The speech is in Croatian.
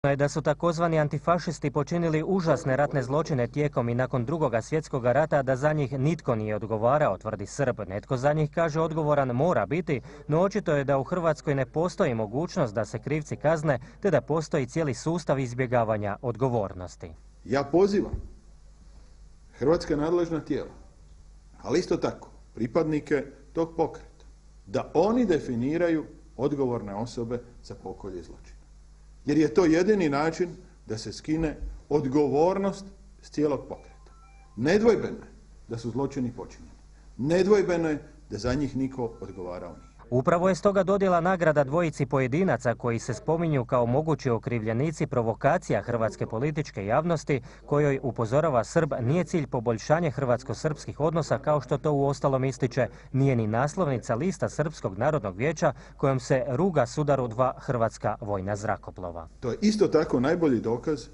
je da su takozvani antifašisti počinili užasne ratne zločine tijekom i nakon Drugoga svjetskog rata, da za njih nitko nije odgovarao, tvrdi Srb. Netko za njih, kaže, odgovoran mora biti, no očito je da u Hrvatskoj ne postoji mogućnost da se krivci kazne, te da postoji cijeli sustav izbjegavanja odgovornosti. Ja pozivam hrvatska nadležna tijela, ali isto tako pripadnike tog pokreta, da oni definiraju odgovorne osobe za pokolje zločina. Jer je to jedini način da se skine odgovornost s cijelog pokreta. Nedvojbeno je da su zločini počinjeni. Nedvojbeno je da za njih niko odgovarao nije. Upravo je stoga dodjela nagrada dvojici pojedinaca koji se spominju kao mogući okrivljenici provokacija hrvatske političke javnosti, kojoj, upozorava Srb, nije cilj poboljšanje hrvatsko-srpskih odnosa, kao što to uostalom ističe, nije ni naslovnica lista Srpskog narodnog vijeća kojom se ruga sudaru dva hrvatska vojna zrakoplova. To je isto tako najbolji dokaz